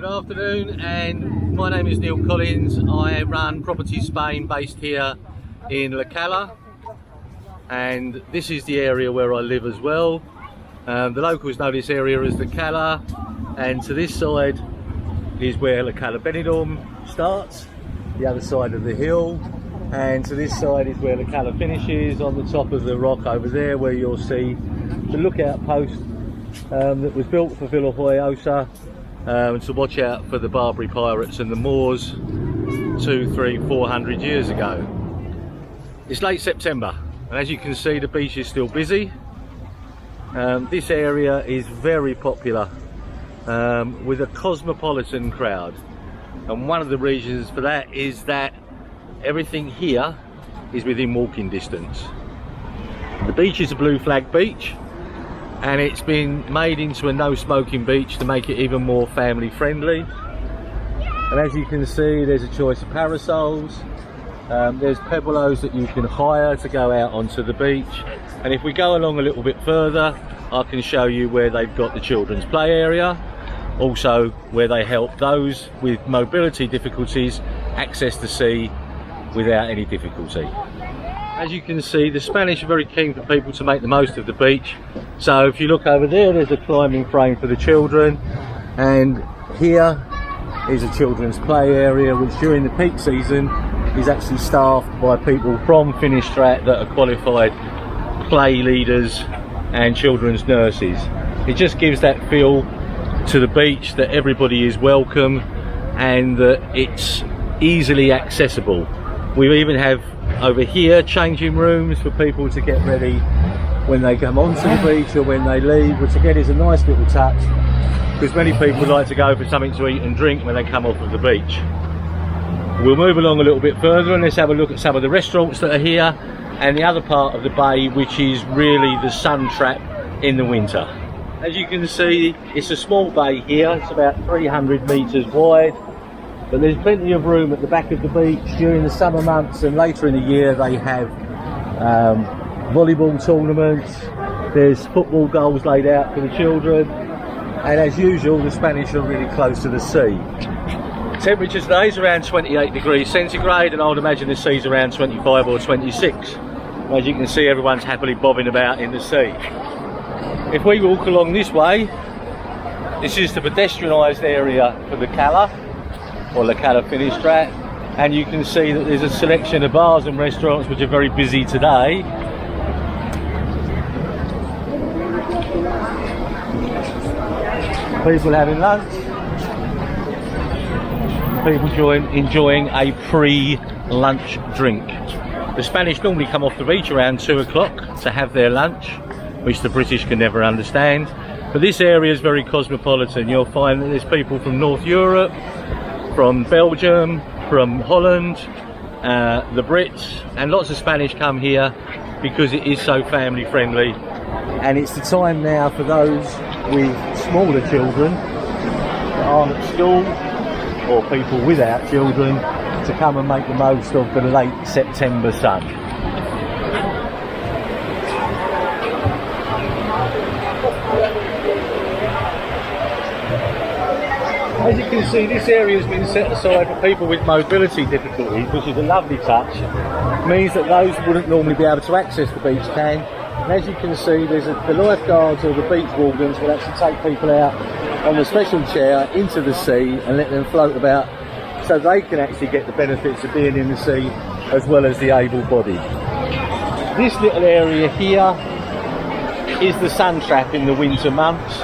Good afternoon, and my name is Neil Collins. I run Property Spain based here in Cala, and this is the area where I live as well. The locals know this area as the Cala, and to this side is where Cala Benidorm starts, the other side of the hill, and to this side is where Cala finishes, on the top of the rock over there, where you'll see the lookout post that was built for Villa Joyosa, to watch out for the Barbary pirates and the Moors 200, 300, 400 years ago. It's late September, and as you can see, the beach is still busy. This area is very popular with a cosmopolitan crowd, and one of the reasons for that is that everything here is within walking distance. The beach is a blue flag beach, and it's been made into a no smoking beach to make it even more family friendly. And as you can see, there's a choice of parasols, there's pebbles that you can hire to go out onto the beach, and if we go along a little bit further, I can show you where they've got the children's play area, also where they help those with mobility difficulties access the sea without any difficulty. As you can see, the Spanish are very keen for people to make the most of the beach. So if you look over there, there's a climbing frame for the children, and here is a children's play area, which during the peak season is actually staffed by people from Finisterre that are qualified play leaders and children's nurses. It just gives that feel to the beach that everybody is welcome and that it's easily accessible. We even have over here changing rooms for people to get ready when they come onto the beach or when they leave, which again is a nice little touch, because many people like to go for something to eat and drink when they come off of the beach. We'll move along a little bit further and let's have a look at some of the restaurants that are here and the other part of the bay, which is really the sun trap in the winter. As you can see, it's a small bay here, it's about 300 metres wide, but there's plenty of room at the back of the beach. During the summer months and later in the year, they have volleyball tournaments, there's football goals laid out for the children, and as usual, the Spanish are really close to the sea. Temperature today is around 28 degrees centigrade, and I would imagine the sea's around 25 or 26. As you can see, everyone's happily bobbing about in the sea. If we walk along this way, this is the pedestrianised area for the Cala, or the Cala Finisterre, and you can see that there's a selection of bars and restaurants which are very busy today. People having lunch, people enjoying a pre-lunch drink. The Spanish normally come off the beach around 2 o'clock to have their lunch, which the British can never understand, but this area is very cosmopolitan. You'll find that there's people from North Europe, from Belgium, from Holland, the Brits, and lots of Spanish come here because it is so family friendly, and it's the time now for those with smaller children that aren't at school or people without children to come and make the most of the late September sun. As you can see, this area has been set aside for people with mobility difficulties, which is a lovely touch. It means that those who wouldn't normally be able to access the beach can. And as you can see, the lifeguards or the beach wardens will actually take people out on a special chair into the sea and let them float about, so they can actually get the benefits of being in the sea as well as the able-bodied. This little area here is the sun trap in the winter months.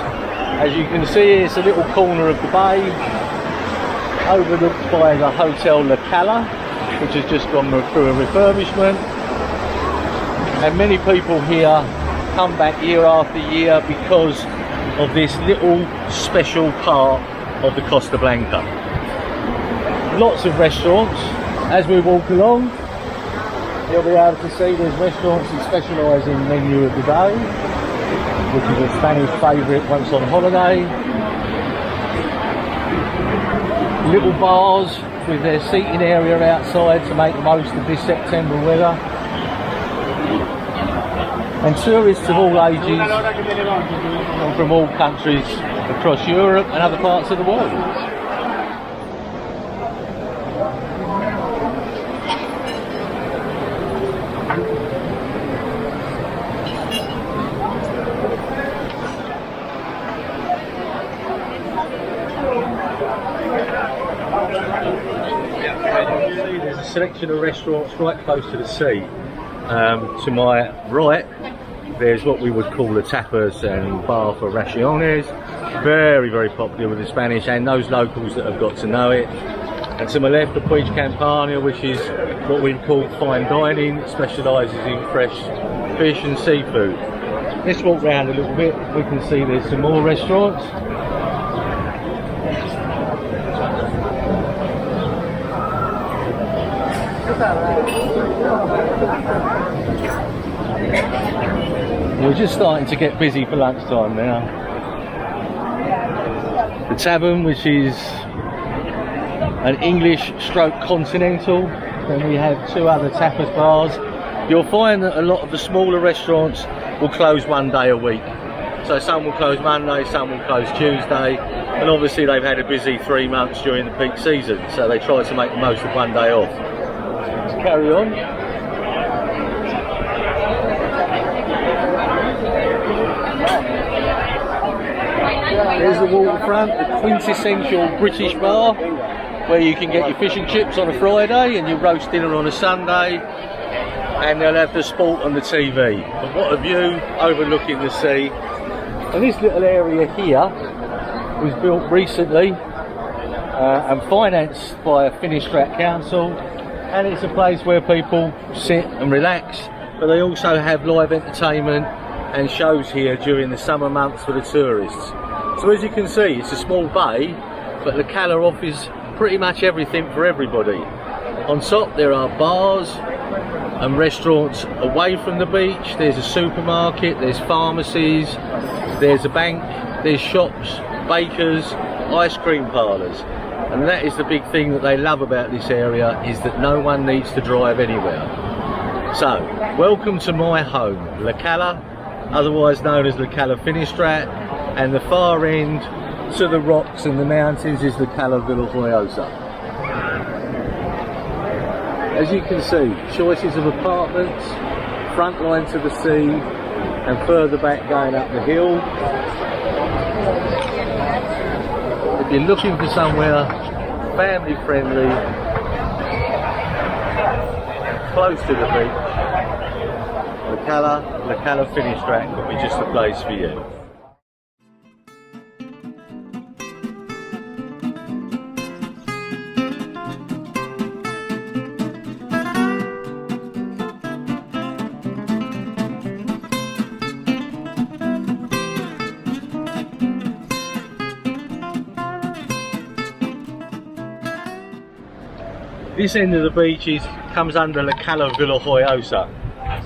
As you can see, it's a little corner of the bay, overlooked by the Hotel Cala, which has just gone through a refurbishment. And many people here come back year after year because of this little special part of the Costa Blanca. Lots of restaurants. As we walk along, you'll be able to see there's restaurants that specialise in menu of the day, which is a Spanish favourite once on holiday. Little bars with their seating area outside to make the most of this September weather. And tourists of all ages from all countries across Europe and other parts of the world. selection of restaurants right close to the sea. To my right, there's what we would call a tapas and bar for raciones. Very, very popular with the Spanish and those locals that have got to know it. And to my left, the Puig Campania, which is what we call fine dining. It specialises in fresh fish and seafood. Let's walk around a little bit. We can see there's some more restaurants. We're just starting to get busy for lunchtime now. The Tavern, which is an English stroke continental. Then we have two other tapas bars. You'll find that a lot of the smaller restaurants will close one day a week. So some will close Monday, some will close Tuesday. And obviously they've had a busy 3 months during the peak season. So they try to make the most of one day off. Let's carry on. There's the waterfront, the quintessential British bar, where you can get your fish and chips on a Friday and your roast dinner on a Sunday, and they'll have the sport on the TV. But what a view overlooking the sea. And this little area here was built recently and financed by a Finnish Strat Council, and it's a place where people sit and relax, but they also have live entertainment and shows here during the summer months for the tourists. So as you can see, it's a small bay, but Cala offers pretty much everything for everybody. On top there are bars and restaurants away from the beach. There's a supermarket, there's pharmacies, there's a bank, there's shops, bakers, ice cream parlours. And that is the big thing that they love about this area, is that no one needs to drive anywhere. So, welcome to my home, Cala, otherwise known as Cala Finistrat, and the far end to the rocks and the mountains is Cala Villa Joyosa. As you can see, choices of apartments, front line to the sea, and further back going up the hill. If you're looking for somewhere family friendly, close to the beach, Cala Finistrat could be just the place for you. This end of the beach comes under Cala Villa Joyosa.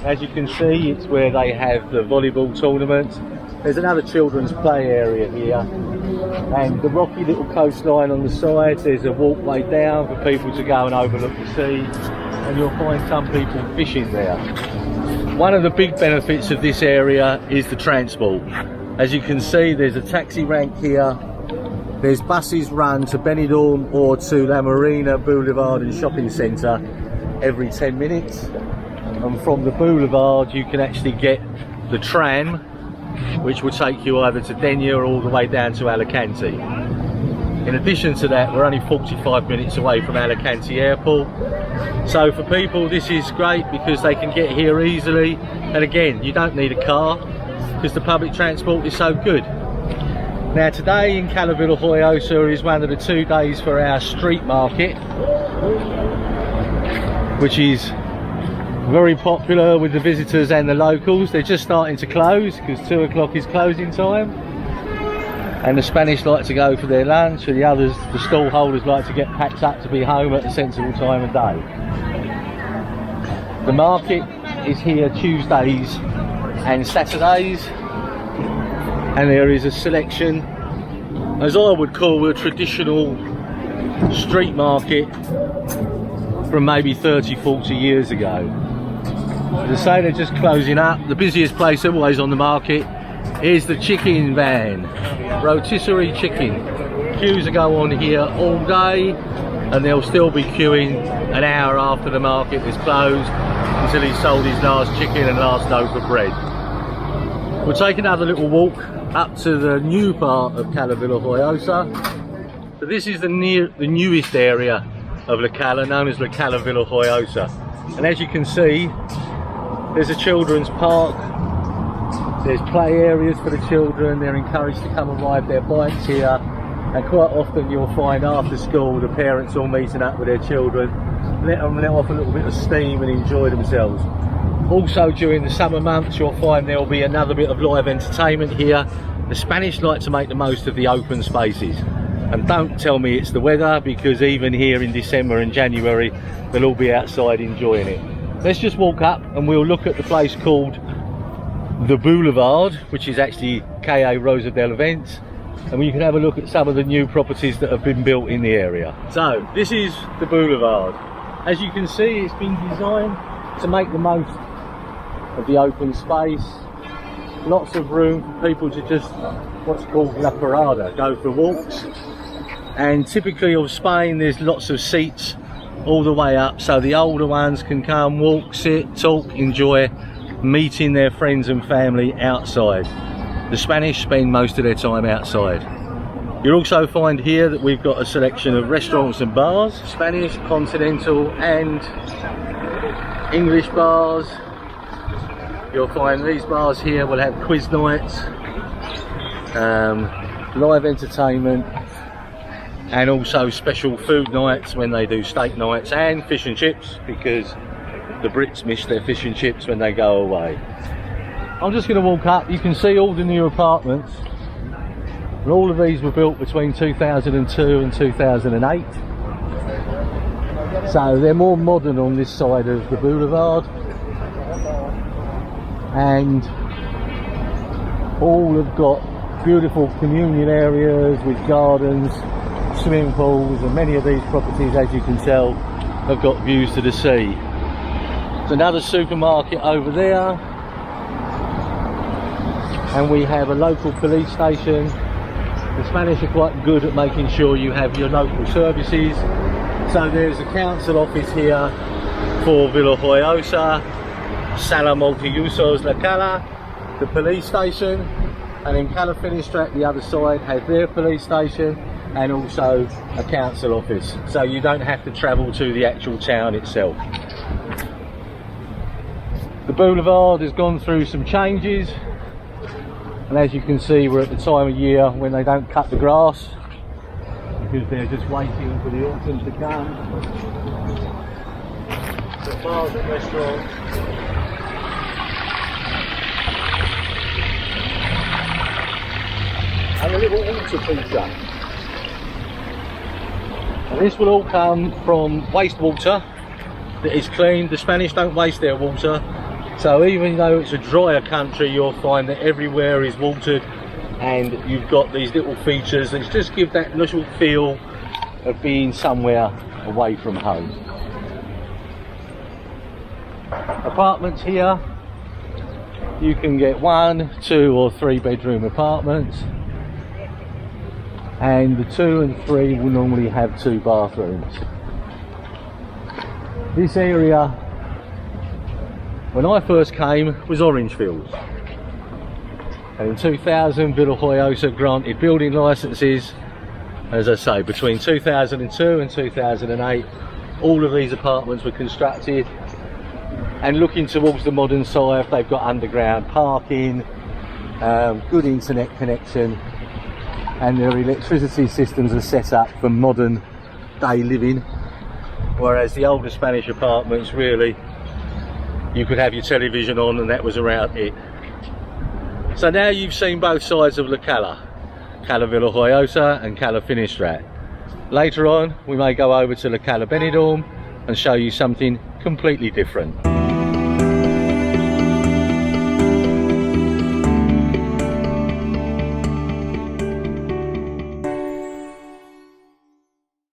As you can see, it's where they have the volleyball tournaments. There's another children's play area here, and the rocky little coastline on the side. There's a walkway down for people to go and overlook the sea, and you'll find some people fishing there. One of the big benefits of this area is the transport. As you can see, there's a taxi rank here. There's buses run to Benidorm or to La Marina Boulevard and Shopping Centre every 10 minutes. And from the boulevard you can actually get the tram, which will take you either to Denia or all the way down to Alicante. In addition to that, we're only 45 minutes away from Alicante Airport. So for people this is great because they can get here easily. And again, you don't need a car because the public transport is so good. Now today in Cala Villa Joyosa is one of the 2 days for our street market, which is very popular with the visitors and the locals. They're just starting to close because 2 o'clock is closing time, and the Spanish like to go for their lunch, and the others, the stall holders, like to get packed up to be home at a sensible time of day. The market is here Tuesdays and Saturdays, and there is a selection, as I would call a traditional street market from maybe 30-40 years ago. As I say, they're just closing up. The busiest place always on the market is the chicken van, rotisserie chicken. Queues go on here all day, and they'll still be queuing an hour after the market is closed until he's sold his last chicken and last loaf of bread. We'll take another little walk up to the new part of Cala Villa Joyosa. So this is the newest area of Cala, known as Cala Villa Joyosa. And as you can see, there's a children's park, there's play areas for the children, they're encouraged to come and ride their bikes here, and quite often you'll find after school the parents all meeting up with their children, let them let off a little bit of steam and enjoy themselves. Also during the summer months you'll find there'll be another bit of live entertainment here. The Spanish like to make the most of the open spaces, and don't tell me it's the weather, because even here in December and January they'll all be outside enjoying it. Let's just walk up and we'll look at the place called the Boulevard, which is actually K.A. Rosa del Vents, and we can have a look at some of the new properties that have been built in the area. So this is the Boulevard. As you can see, it's been designed to make the most of the open space. Lots of room for people to just, what's called La Parada, go for walks. And typically of Spain, there's lots of seats all the way up, so the older ones can come, walk, sit, talk, enjoy meeting their friends and family outside. The Spanish spend most of their time outside. You'll also find here that we've got a selection of restaurants and bars, Spanish, continental and English bars. You'll find these bars here will have quiz nights, live entertainment, and also special food nights when they do steak nights, and fish and chips, because the Brits miss their fish and chips when they go away. I'm just going to walk up. You can see all the new apartments, and all of these were built between 2002 and 2008, so they're more modern on this side of the boulevard, and all have got beautiful communion areas with gardens, swimming pools, and many of these properties, as you can tell, have got views to the sea. There's another supermarket over there, and we have a local police station. The Spanish are quite good at making sure you have your local services, so there's a council office here for Villa Joyosa, Sala Multiusos La Cala, the police station, and in Cala Finistrat the other side has their police station and also a council office, so you don't have to travel to the actual town itself. The boulevard has gone through some changes, and as you can see we're at the time of year when they don't cut the grass, because they're just waiting for the autumn to come. The bars and restaurants, and a little water feature. And this will all come from wastewater that is clean. The Spanish don't waste their water, so even though it's a drier country, you'll find that everywhere is watered, and you've got these little features that just give that little feel of being somewhere away from home. Apartments here, you can get 1, 2 or 3 bedroom apartments, and the 2 and 3 will normally have 2 bathrooms. This area, when I first came, was orange fields, and in 2000 Villa Joyosa granted building licences. As I say, between 2002 and 2008 all of these apartments were constructed, and looking towards the modern side, they've got underground parking, good internet connection, and their electricity systems are set up for modern day living, whereas the older Spanish apartments, really, you could have your television on and that was around it. So now you've seen both sides of Cala, Cala Villa Joyosa and Cala Finistrat. Later on we may go over to Cala Benidorm and show you something completely different.